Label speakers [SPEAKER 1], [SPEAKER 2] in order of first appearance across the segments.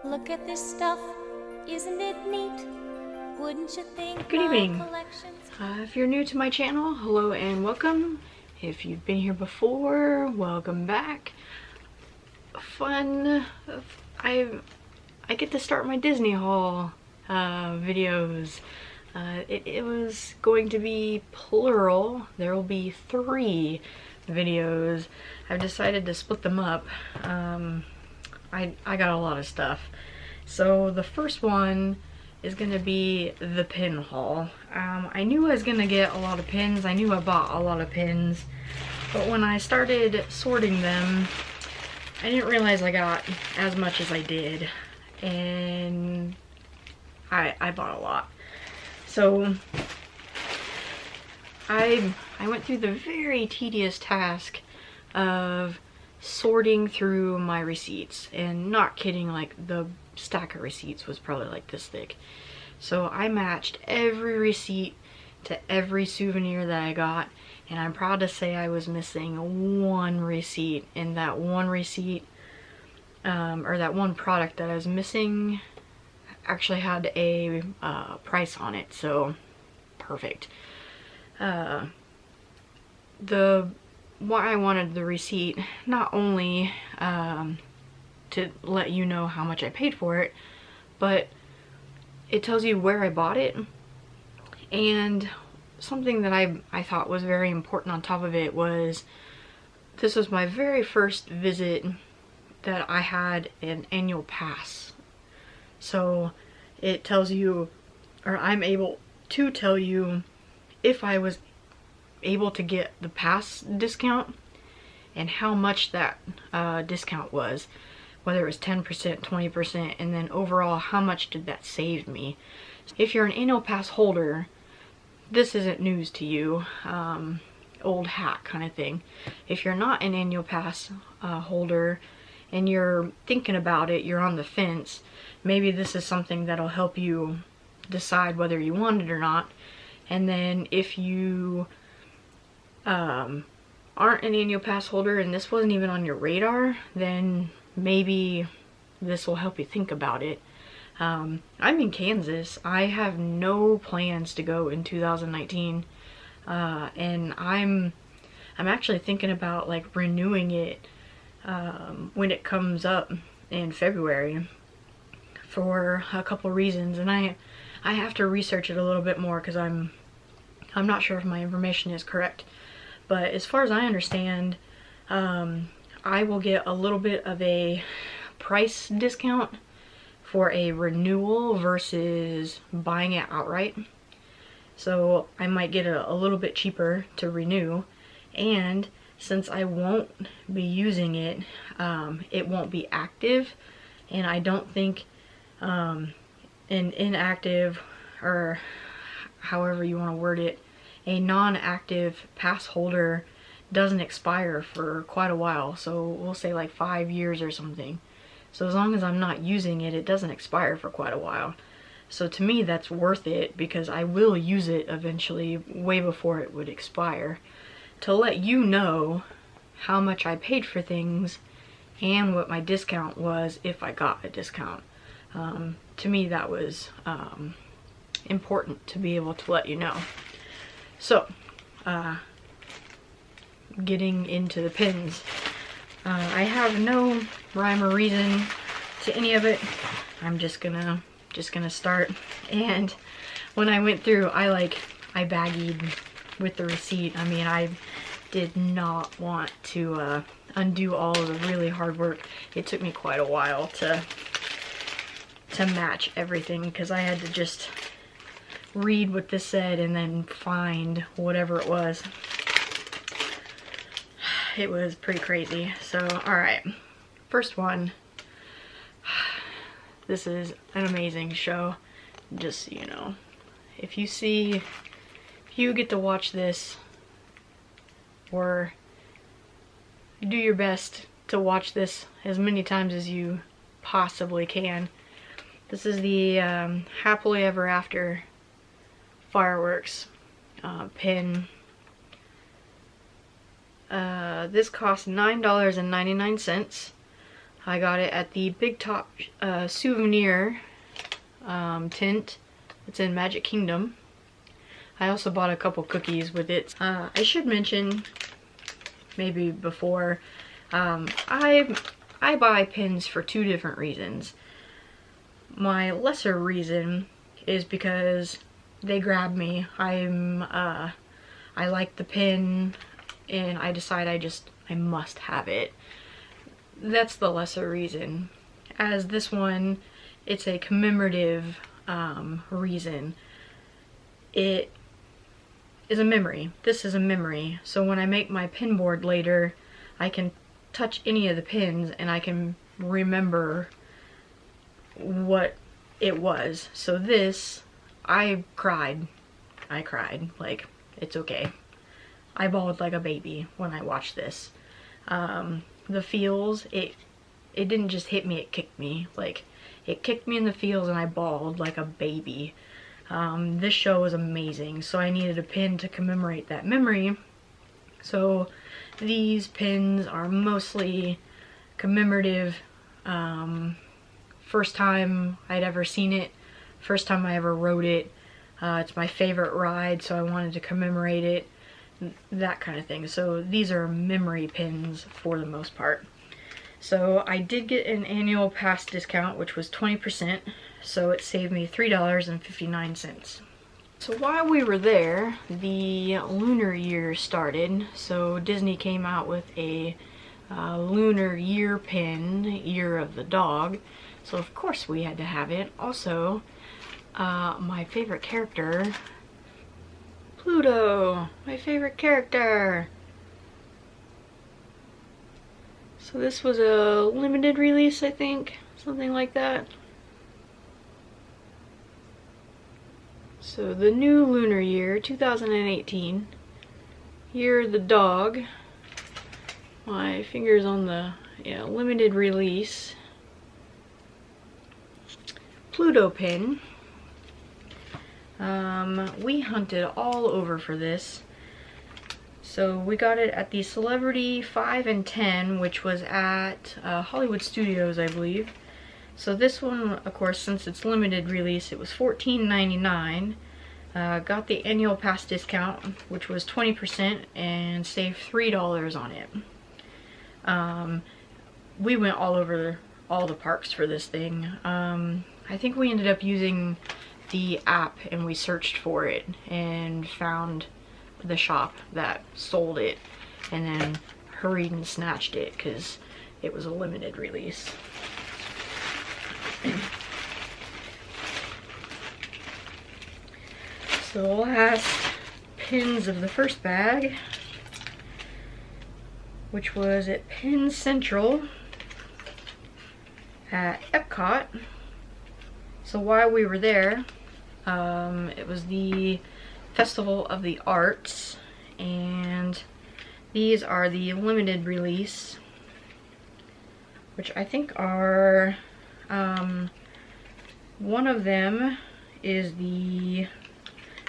[SPEAKER 1] Look at this stuff, isn't it neat? Wouldn't you think
[SPEAKER 2] Good evening.
[SPEAKER 1] collections...
[SPEAKER 2] If you're new to my channel, hello and welcome. If you've been here before, welcome back. Fun. I get to start my Disney haul videos. It was going to be plural. There will be 3 videos. I've decided to split them up. I got a lot of stuff. So the first one is gonna be the pin haul. I knew I was gonna get a lot of pins. I knew I bought a lot of pins, but when I started sorting them, I didn't realize I got as much as I did, and I bought a lot. So I went through the very tedious task of sorting through my receipts, and not kidding, like the stack of receipts was probably like this thick. So I matched every receipt to every souvenir that I got, and I'm proud to say I was missing 1 receipt, and that 1 receipt or that 1 product that I was missing actually had a price on it, so perfect. Why I wanted the receipt, not only to let you know how much I paid for it, but it tells you where I bought it. And something that I thought was very important on top of it was, this was my very first visit that I had an annual pass. So it tells you, or I'm able to tell you, if I was able to get the pass discount and how much that discount was, whether it was 10%, 20%, and then overall how much did that save me. If you're an annual pass holder, this isn't news to you, old hat kind of thing. If you're not an annual pass holder and you're thinking about it, you're on the fence, maybe this is something that'll help you decide whether you want it or not. And then if you aren't an annual pass holder and this wasn't even on your radar, then maybe this will help you think about it. I'm in Kansas. I have no plans to go in 2019, and I'm actually thinking about like renewing it when it comes up in February, for a couple reasons, and I have to research it a little bit more because I'm not sure if my information is correct. But as far as I understand, I will get a little bit of a price discount for a renewal versus buying it outright. So I might get a little bit cheaper to renew, and since I won't be using it, it won't be active, and I don't think an inactive, or however you want to word it, a non-active pass holder doesn't expire for quite a while. So we'll say like 5 years or something. So as long as I'm not using it, it doesn't expire for quite a while. So to me that's worth it, because I will use it eventually, way before it would expire, to let you know how much I paid for things and what my discount was if I got a discount. To me that was important to be able to let you know. So, getting into the pins. I have no rhyme or reason to any of it. I'm just gonna start. And when I went through, I baggied with the receipt. I mean, I did not want to undo all of the really hard work. It took me quite a while to match everything, because I had to just read what this said and then find whatever it was. It was pretty crazy. So, alright. First one. This is an amazing show. Just so you know. If you get to watch this, or do your best to watch this as many times as you possibly can. This is the Happily Ever After fireworks pin. This cost $9.99. I got it at the Big Top souvenir tint. It's in Magic Kingdom. I also bought a couple cookies with it. I should mention, maybe before, I buy pins for two different reasons. My lesser reason is because they grab me. I like the pin and I decide I must have it. That's the lesser reason. As this one, it's a commemorative reason. It is a memory. This is a memory. So when I make my pin board later, I can touch any of the pins and I can remember what it was. So this, I cried. Like, it's okay. I bawled like a baby when I watched this. The feels, it didn't just hit me, it kicked me. Like, it kicked me in the feels and I bawled like a baby. This show was amazing, so I needed a pin to commemorate that memory. So these pins are mostly commemorative. First time I'd ever seen it, first time I ever rode it. It's my favorite ride, so I wanted to commemorate it, that kind of thing. So these are memory pins for the most part. So I did get an annual pass discount, which was 20%, so it saved me $3.59. So while we were there, the lunar year started, so Disney came out with a lunar year pin, Year of the Dog, so of course we had to have it. Also, my favorite character, Pluto, my favorite character. So this was a limited release, I think, something like that. So the new lunar year, 2018, Year of the Dog. My finger's on the limited release. Pluto pin. We hunted all over for this. So we got it at the Celebrity 5 and 10, which was at Hollywood Studios, I believe. So this one, of course, since it's limited release, it was $14.99. Got the annual pass discount, which was 20%, and saved $3 on it. We went all over all the parks for this thing. I think we ended up using the app and we searched for it and found the shop that sold it and then hurried and snatched it because it was a limited release. So the last pins of the first bag, which was at Pin Central at Epcot. So while we were there, it was the Festival of the Arts, and these are the limited release, which I think are, one of them is I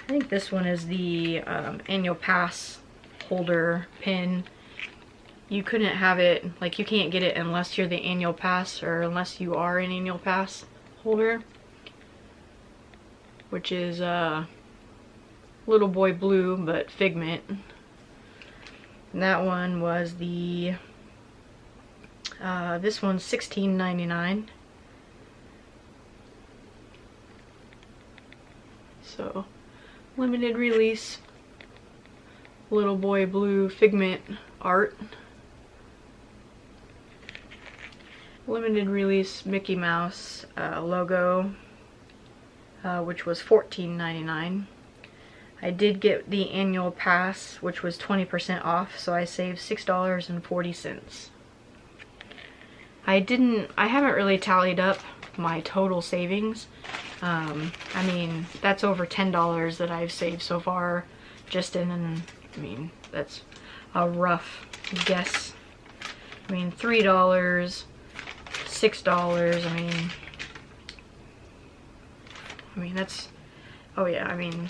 [SPEAKER 2] think this one is the annual pass holder pin. You couldn't have it, like you can't get it unless you're the annual pass or unless you are an annual pass holder, which is Little Boy Blue, but Figment. And that one was the, this one's $16.99. So, limited release, Little Boy Blue Figment art. Limited release Mickey Mouse logo, which was $14.99. I did get the annual pass, which was 20% off, so I saved $6.40. I haven't really tallied up my total savings. I mean, that's over $10 that I've saved so far, just I mean, that's a rough guess. I mean, $3, $6, I mean, that's, oh yeah, I mean,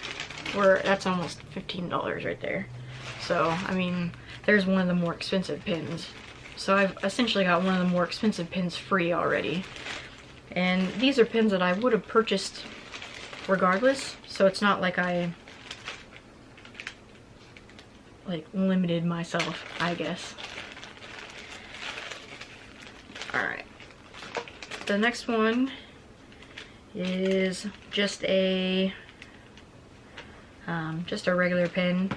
[SPEAKER 2] that's almost $15 right there. So, I mean, there's one of the more expensive pins. So I've essentially got one of the more expensive pins free already. And these are pins that I would have purchased regardless, so it's not like I limited myself, I guess. Alright. The next one is just a regular pen.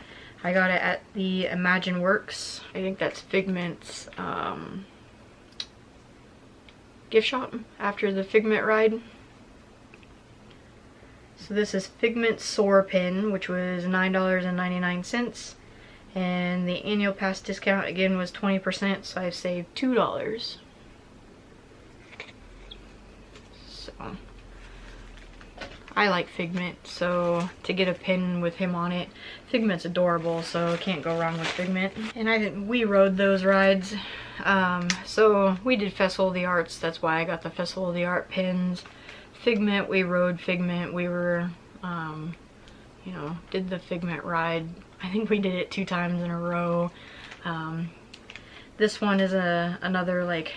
[SPEAKER 2] I got it at the Imagine Works. I think that's Figment's gift shop after the Figment ride. So this is Figment Soar pen, which was $9.99, and the annual pass discount again was 20%, so I've saved $2. So I like Figment, so to get a pen with him on it, Figment's adorable, so can't go wrong with Figment. And we rode those rides. So we did Festival of the Arts, that's why I got the Festival of the Art pins. Figment, we rode Figment, we were, you know, did the Figment ride. I think we did it 2 times in a row. This one is another, like,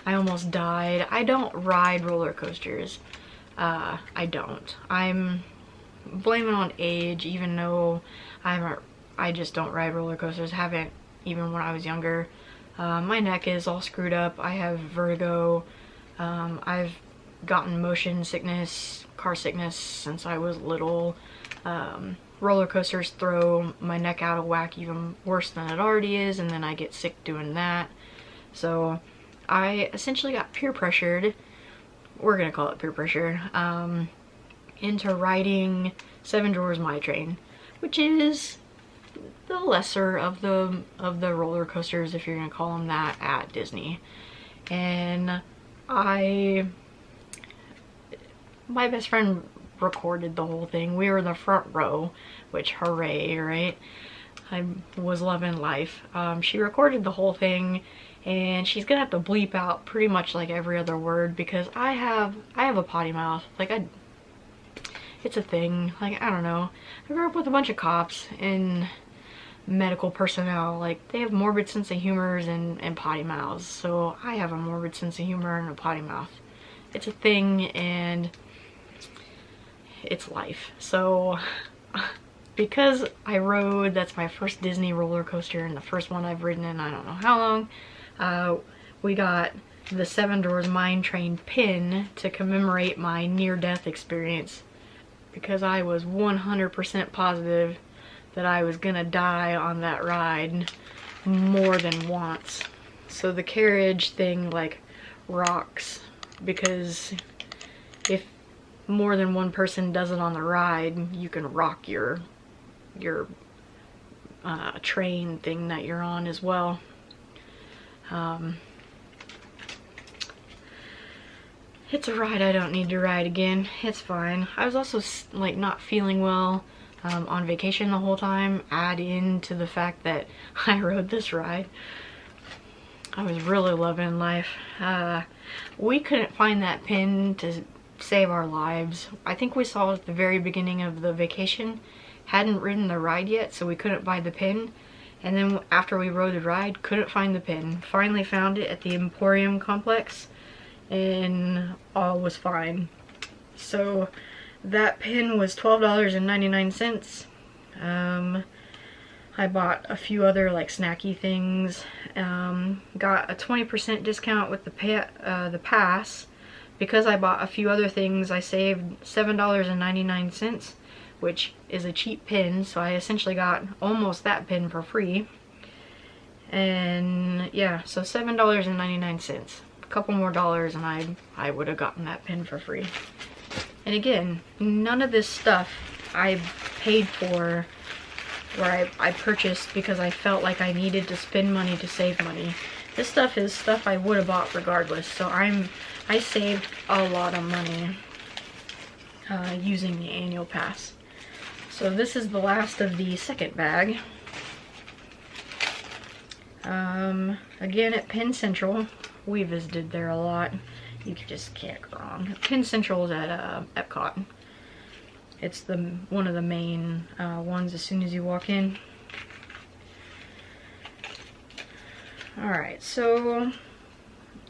[SPEAKER 2] I almost died. I don't ride roller coasters. I don't. I'm blaming on age, even though I just don't ride roller coasters. Haven't even when I was younger. My neck is all screwed up. I have vertigo. I've gotten motion sickness, car sickness since I was little. Roller coasters throw my neck out of whack even worse than it already is, and then I get sick doing that. So I essentially got peer pressured, we're gonna call it peer pressure, into riding Seven Dwarfs Mine Train, which is the lesser of the roller coasters, if you're gonna call them that, at Disney. And my best friend recorded the whole thing. We were in the front row, which hooray, right? I was loving life. She recorded the whole thing, and she's gonna have to bleep out pretty much like every other word, because I have a potty mouth. Like, it's a thing. Like, I don't know. I grew up with a bunch of cops and medical personnel. Like, they have morbid sense of humors and potty mouths. So I have a morbid sense of humor and a potty mouth. It's a thing, and it's life. So because I rode, that's my first Disney roller coaster and the first one I've ridden in I don't know how long, we got the Seven Dwarfs Mine Train pin to commemorate my near-death experience, because I was 100% positive that I was gonna die on that ride more than once. So the carriage thing, like, rocks, because if more than one person does it on the ride, you can rock your train thing that you're on as well. It's a ride I don't need to ride again. It's fine. I was also like not feeling well on vacation the whole time. Add into the fact that I rode this ride. I was really loving life. We couldn't find that pin to save our lives. I think we saw it at the very beginning of the vacation. Hadn't ridden the ride yet, so we couldn't buy the pin. And then after we rode the ride, couldn't find the pin. Finally found it at the Emporium complex, and all was fine. So that pin was $12.99. I bought a few other like snacky things. Got a 20% discount with the pass. Because I bought a few other things, I saved $7.99, which is a cheap pin, so I essentially got almost that pin for free. And yeah, so $7.99. A couple more dollars and I would have gotten that pin for free. And again, none of this stuff I paid for, or I purchased because I felt like I needed to spend money to save money. This stuff is stuff I would have bought regardless, so I saved a lot of money using the annual pass. So this is the last of the second bag. Again at Penn Central. We visited there a lot. You just can't go wrong. Penn Central is at Epcot. It's one of the main ones as soon as you walk in. Alright, so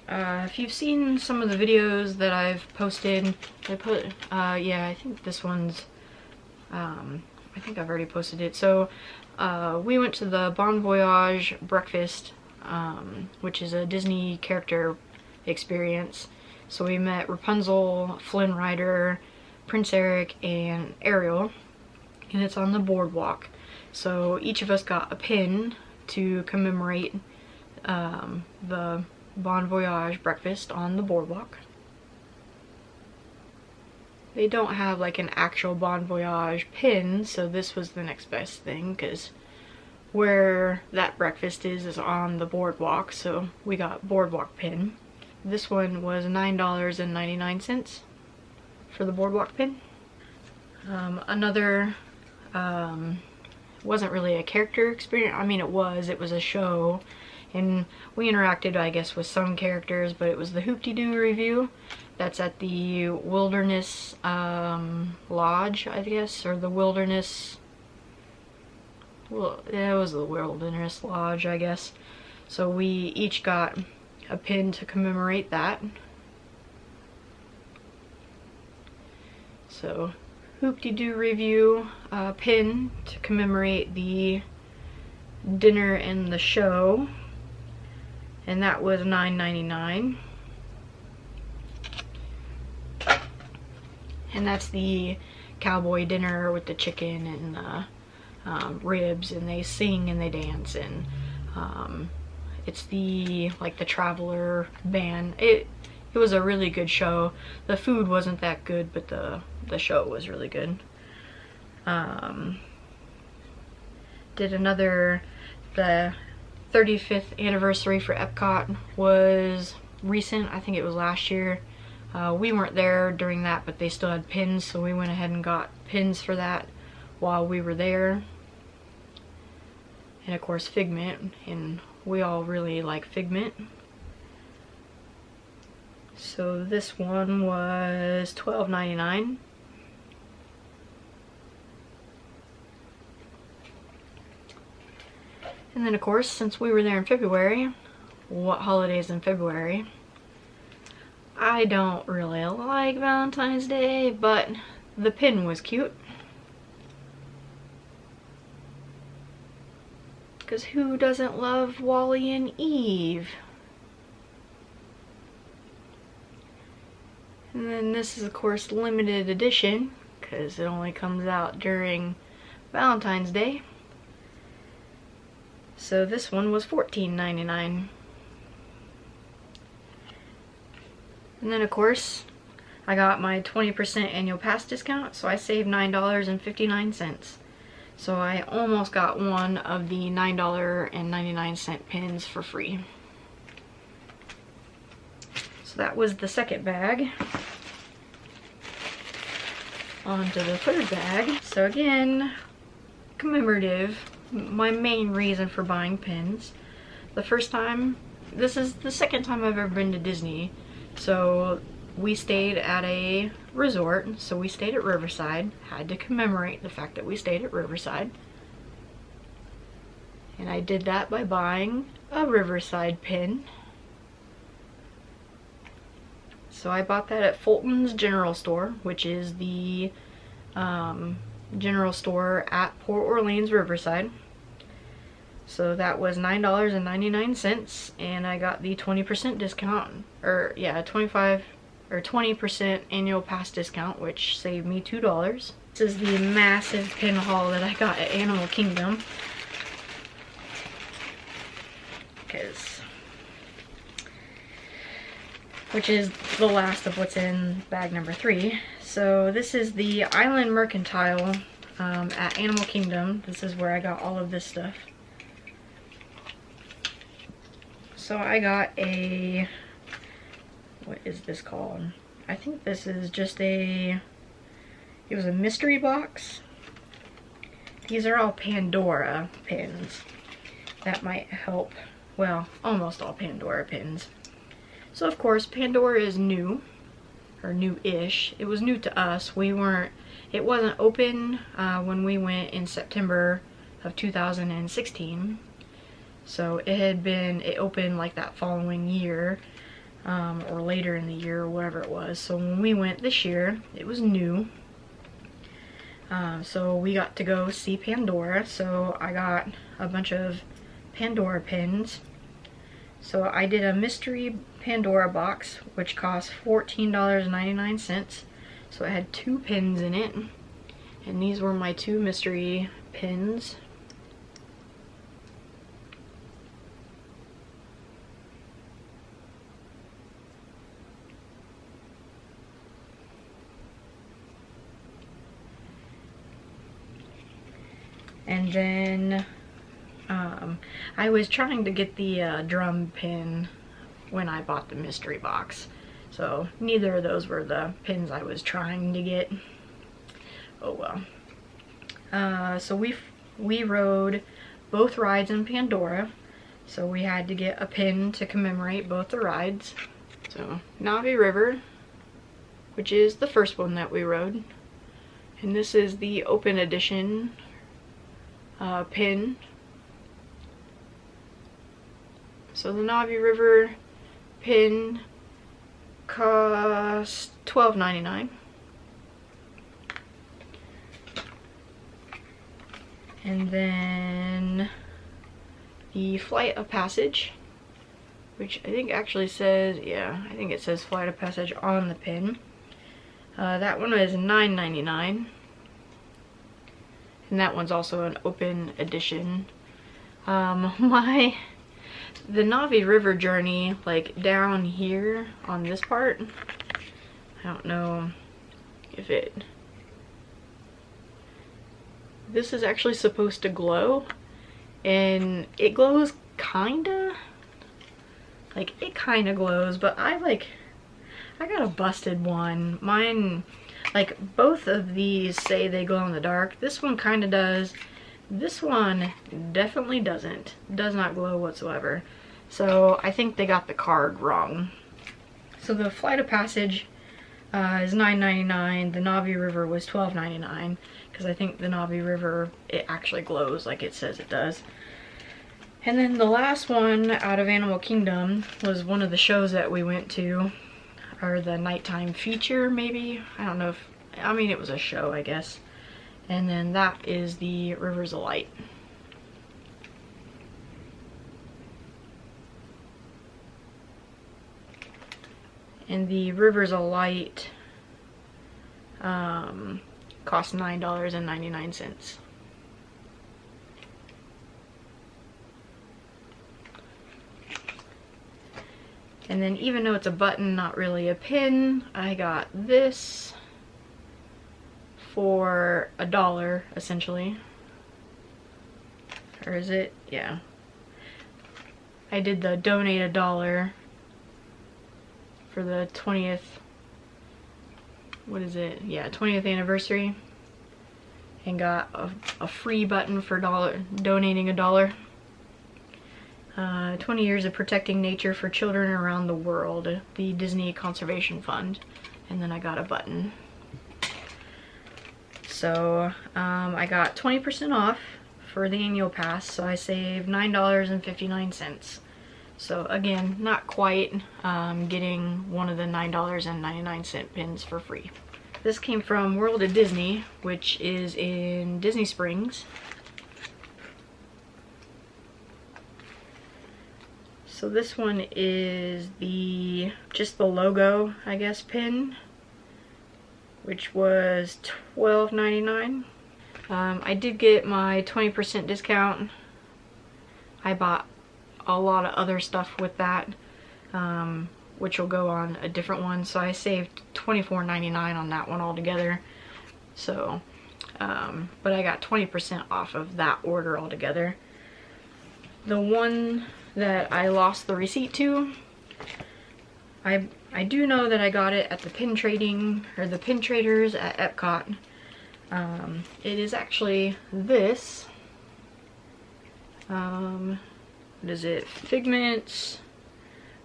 [SPEAKER 2] if you've seen some of the videos that I've posted, I think this one's, I think I've already posted it. So we went to the Bon Voyage breakfast, which is a Disney character experience. So we met Rapunzel, Flynn Rider, Prince Eric, and Ariel, and it's on the boardwalk. So each of us got a pin to commemorate the Bon Voyage breakfast on the boardwalk. They don't have like an actual Bon Voyage pin, so this was the next best thing, because where that breakfast is on the boardwalk, so we got boardwalk pin. This one was $9.99 for the boardwalk pin. Another wasn't really a character experience. I mean, it was a show, and we interacted, I guess, with some characters, but it was the Hoop-Dee-Doo Revue. That's at the Wilderness Lodge, I guess, or the Wilderness, well, yeah, it was the Wilderness Lodge, I guess. So we each got a pin to commemorate that. So Hoop-Dee-Doo Revue pin to commemorate the dinner and the show, and that was $9.99. And that's the cowboy dinner with the chicken and the ribs, and they sing and they dance, and it's the like the Traveler band. It was a really good show. The food wasn't that good, but the show was really good. Did another, the 35th anniversary for Epcot was recent. I think it was last year. We weren't there during that, but they still had pins, so we went ahead and got pins for that while we were there. And of course Figment, and we all really like Figment. So this one was $12.99. And then of course, since we were there in February, what holidays in February? I don't really like Valentine's Day, but the pin was cute. Because who doesn't love Wally and Eve? And then this is of course limited edition, because it only comes out during Valentine's Day. So this one was $14.99. And then of course, I got my 20% annual pass discount, so I saved $9.59. So I almost got one of the $9.99 pins for free. So that was the second bag. On to the third bag. So again, commemorative. My main reason for buying pins. The first time, this is the second time I've ever been to Disney. So we stayed at a resort, so we stayed at Riverside. Had to commemorate the fact that we stayed at Riverside. And I did that by buying a Riverside pin. So I bought that at Fulton's General Store, which is the general store at Port Orleans Riverside. So that was $9.99, and I got the 20% discount, or yeah, 20% annual pass discount, which saved me $2. This is the massive pin haul that I got at Animal Kingdom, which is the last of what's in bag number 3. So this is the Island Mercantile at Animal Kingdom. This is where I got all of this stuff. So I got a, what is this called? I think this is just it was a mystery box. These are all Pandora pins. That might help. Well, almost all Pandora pins. So of course, Pandora is new, or new-ish. It was new to us. It wasn't open when we went in September of 2016. So it opened like that following year, or later in the year, or whatever it was. So when we went this year, it was new. So we got to go see Pandora. So I got a bunch of Pandora pins. So I did a mystery Pandora box, which cost $14.99. So it had 2 pins in it. And these were my 2 mystery pins. And then I was trying to get the drum pin when I bought the mystery box. So neither of those were the pins I was trying to get. Oh well. So we rode both rides in Pandora. So we had to get a pin to commemorate both the rides. So Navi River, which is the first one that we rode. And this is the open edition pin. So the Navi River pin cost $12.99. And then the Flight of Passage, which I think actually says, yeah, I think it says Flight of Passage on the pin. That one is $9.99. And that one's also an open edition. The Navi River journey, like down here on this part, I don't know if this is actually supposed to glow, and it glows kinda, like it kinda glows, but I got a busted one. Mine, like both of these say they glow in the dark. This one kinda does. This one definitely doesn't. Does not glow whatsoever. So I think they got the card wrong. So the Flight of Passage is $9.99. The Navi River was $12.99, because I think the Navi River, it actually glows like it says it does. And then the last one out of Animal Kingdom was one of the shows that we went to, or the nighttime feature maybe. I don't know if, I mean it was a show I guess. And then that is the Rivers of Light. And the Rivers of Light cost $9.99. And then even though it's a button, not really a pin, I got this for $1 essentially. Or is it? Yeah. I did the donate $1 for the 20th, what is it? Yeah, 20th anniversary, and got a free button for donating $1. 20 years of protecting nature for children around the world, the Disney Conservation Fund, and then I got a button. So I got 20% off for the annual pass, so I saved $9.59. So again, not quite getting one of the $9.99 pins for free. This came from World of Disney, which is in Disney Springs. So this one is just the logo, I guess, pin, which was $12.99. I did get my 20% discount. I bought a lot of other stuff with that, which will go on a different one, so I saved $24.99 on that one altogether. So but I got 20% off of that order altogether. The one that I lost the receipt to, I do know that I got it at the pin trading, or the pin traders at Epcot. It is actually this. What is it? Figments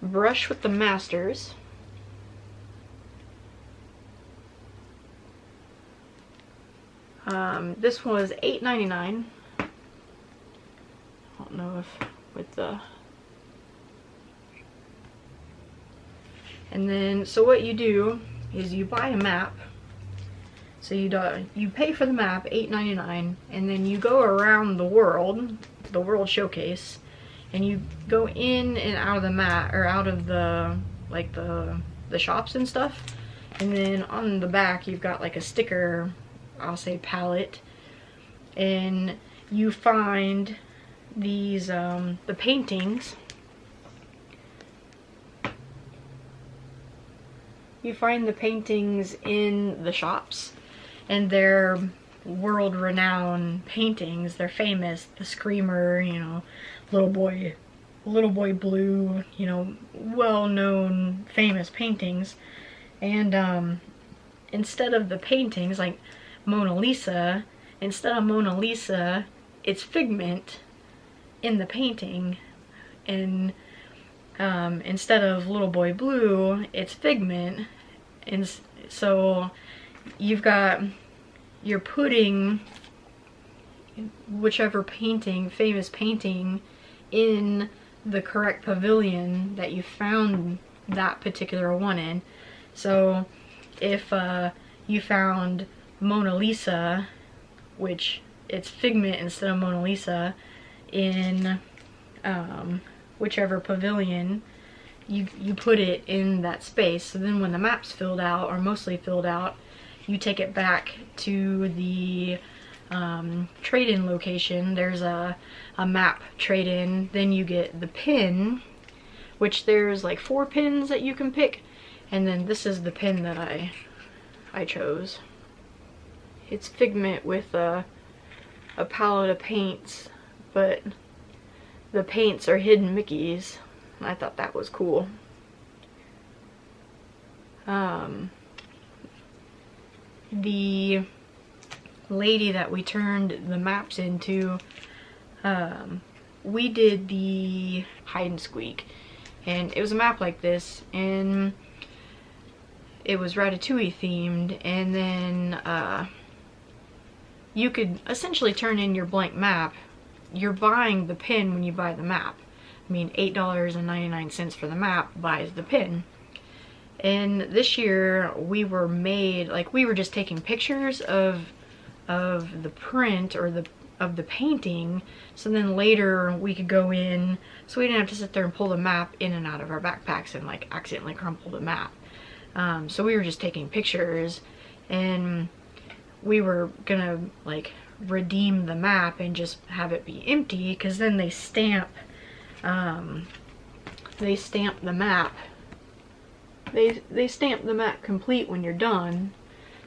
[SPEAKER 2] Brush with the Masters. This was $8.99. I don't know if with the... And then, so what you do is you buy a map. So you pay for the map, $8.99, and then you go around the world showcase, and you go in and out of the map, or out of the, like the shops and stuff. And then on the back, you've got like a sticker, I'll say palette, and you find these, the paintings. You find the paintings in the shops, and they're world-renowned paintings. They're famous. The Screamer, you know, Little Boy Blue, you know, well-known, famous paintings. And instead of the paintings, like Mona Lisa, instead of Mona Lisa, it's Figment in the painting. And instead of Little Boy Blue, it's Figment. And so you're putting whichever painting, famous painting, in the correct pavilion that you found that particular one in. So if you found Mona Lisa, which it's Figment instead of Mona Lisa, in whichever pavilion, you put it in that space. So then when the map's filled out, or mostly filled out, you take it back to the trade-in location. There's a map trade-in. Then you get the pin, which there's like 4 pins that you can pick. And then this is the pin that I chose. It's Figment with a palette of paints, but the paints are hidden Mickeys. I thought that was cool. The lady that we turned the maps into, we did the hide and squeak, and it was a map like this, and it was Ratatouille themed. And then you could essentially turn in your blank map. You're buying the pin when you buy the map. I mean, $8.99 for the map buys the pin. And this year we were just taking pictures of the print, or of the painting, so then later we could go in, so we didn't have to sit there and pull the map in and out of our backpacks and like accidentally crumple the map. So we were just taking pictures, and we were gonna like redeem the map and just have it be empty, because then they stamp the map. They stamp the map complete when you're done,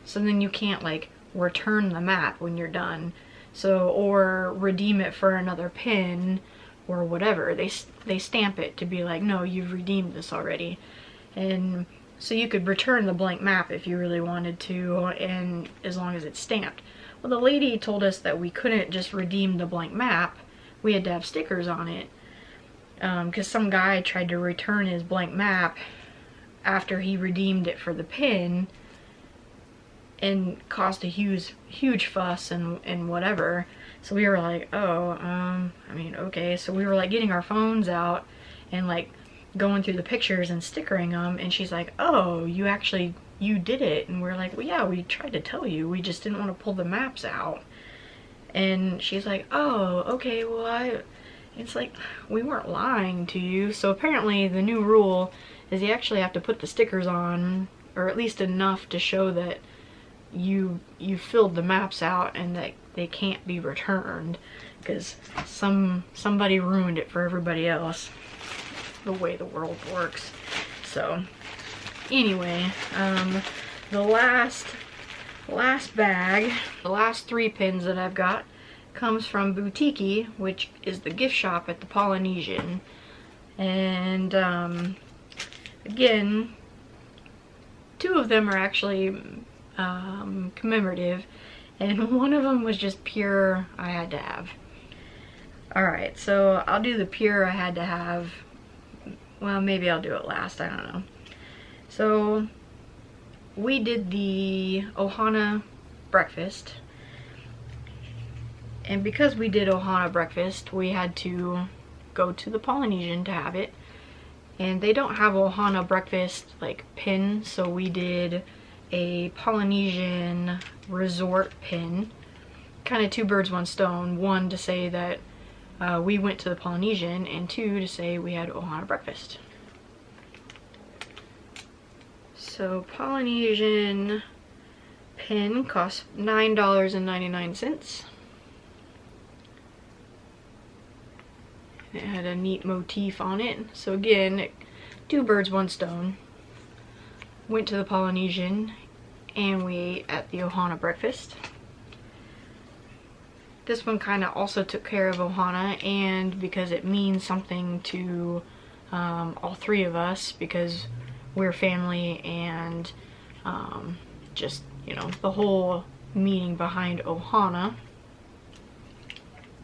[SPEAKER 2] so then you can't like return the map when you're done, so, or redeem it for another pin or whatever. They stamp it to be like, no, you've redeemed this already. And so you could return the blank map if you really wanted to, and as long as it's stamped. Well, the lady told us that we couldn't just redeem the blank map, we had to have stickers on it, because some guy tried to return his blank map after he redeemed it for the pin, and caused a huge fuss and whatever. So we were like, oh, I mean, okay. So we were like getting our phones out and like going through the pictures and stickering them, and she's like, oh, you did it. And we're like, well, yeah, we tried to tell you, we just didn't want to pull the maps out. And she's like, oh, okay, well, it's like, we weren't lying to you. So apparently the new rule is you actually have to put the stickers on, or at least enough to show that you filled the maps out and that they can't be returned, because somebody ruined it for everybody else, the way the world works. So anyway, the last bag, the last 3 pins that I've got, comes from Boutique, which is the gift shop at the Polynesian. And again, 2 of them are actually commemorative, and one of them was just pure I had to have. Alright, so I'll do the pure I had to have. Well, maybe I'll do it last, I don't know. So we did the Ohana breakfast, and because we did Ohana breakfast, we had to go to the Polynesian to have it. And they don't have Ohana breakfast like pin, so we did a Polynesian resort pin. Kind of two birds, one stone. One, to say that we went to the Polynesian, and two, to say we had Ohana breakfast. So Polynesian pin cost $9.99. It had a neat motif on it. So again, two birds, one stone. Went to the Polynesian and we ate at the Ohana breakfast. This one kind of also took care of Ohana, and because it means something to all three of us, because we're family, and just, you know, the whole meaning behind Ohana.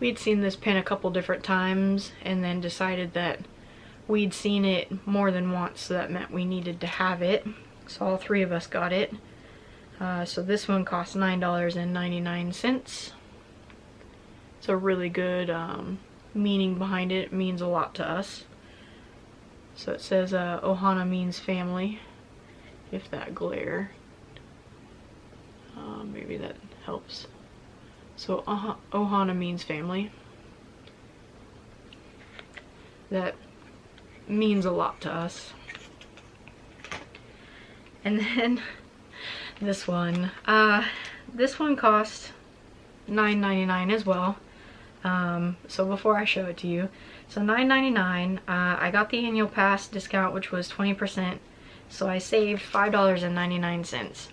[SPEAKER 2] We'd seen this pin a couple different times and then decided that we'd seen it more than once, so that meant we needed to have it. So all three of us got it. So this one cost $9.99. It's a really good meaning behind it. It means a lot to us. So it says Ohana means family, if that glare. Maybe that helps. So Ohana means family. That means a lot to us. And then this one cost $9.99 as well. So before I show it to you, so $9.99, I got the annual pass discount, which was 20%, so I saved $5.99.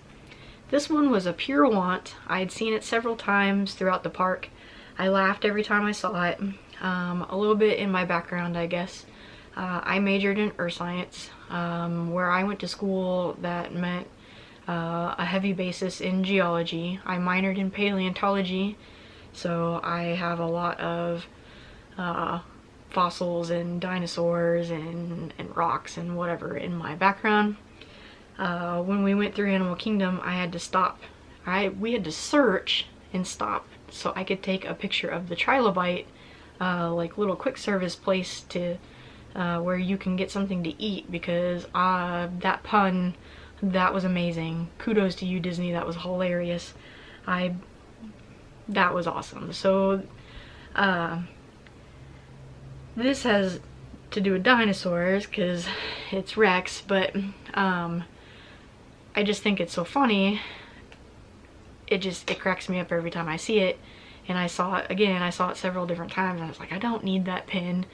[SPEAKER 2] This one was a pure want. I had seen it several times throughout the park. I laughed every time I saw it. A little bit in my background, I guess. I majored in earth science. Where I went to school, that meant a heavy basis in geology. I minored in paleontology, so I have a lot of fossils and dinosaurs and rocks and whatever in my background. When we went through Animal Kingdom, I had to stop. We had to search and stop so I could take a picture of the trilobite, like little quick service place to where you can get something to eat, because that pun, that was amazing. Kudos to you, Disney. That was hilarious. That was awesome. So this has to do with dinosaurs because it's Rex, but I just think it's so funny. It cracks me up every time I see it. And I saw it again. I saw it several different times, and I was like, I don't need that pin.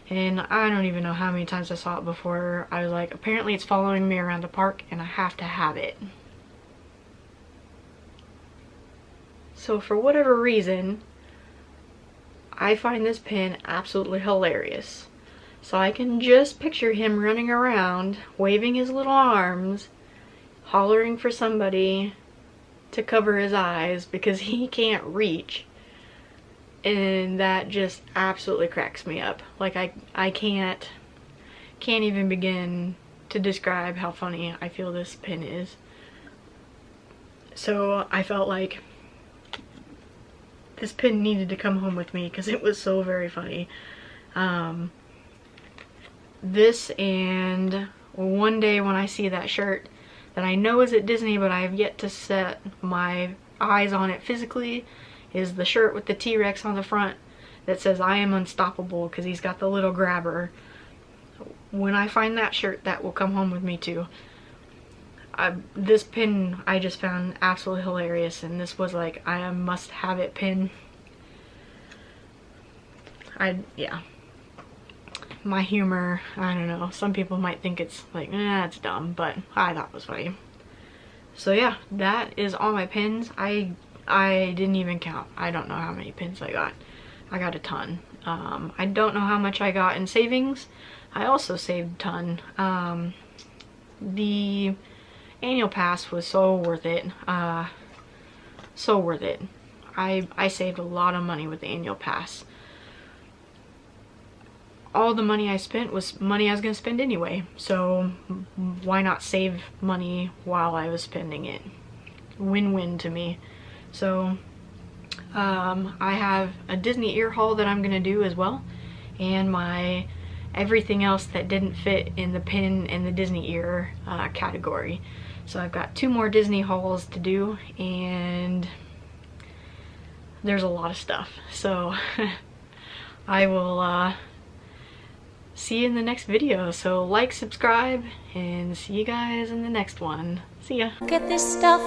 [SPEAKER 2] And I don't even know how many times I saw it before I was like, apparently it's following me around the park and I have to have it. So for whatever reason, I find this pin absolutely hilarious. So I can just picture him running around, waving his little arms, hollering for somebody to cover his eyes because he can't reach. And that just absolutely cracks me up. Like I can't even begin to describe how funny I feel this pin is. So I felt like this pin needed to come home with me because it was so very funny. This, and one day when I see that shirt that I know is at Disney but I have yet to set my eyes on it physically, is the shirt with the T-Rex on the front that says I am unstoppable, because he's got the little grabber. When I find that shirt, that will come home with me too. This pin I just found absolutely hilarious, and this was like a must have it pin. Yeah. My humor, I don't know, some people might think it's like, it's dumb, but I thought it was funny. So yeah, that is all my pins. I didn't even count. I don't know how many pins I got. I got a ton. I don't know how much I got in savings. I also saved a ton. The annual pass was so worth it. So worth it. I saved a lot of money with the annual pass. All the money I spent was money I was going to spend anyway, so why not save money while I was spending it? Win-win to me. So I have a Disney ear haul that I'm going to do as well, and my everything else that didn't fit in the pin and the Disney ear category. So I've got 2 more Disney hauls to do, and there's a lot of stuff. So I will see you in the next video. So like, subscribe, and see you guys in the next one. See ya.
[SPEAKER 1] Look at this stuff,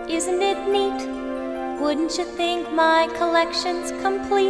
[SPEAKER 1] isn't it neat? Wouldn't you think my collection's complete?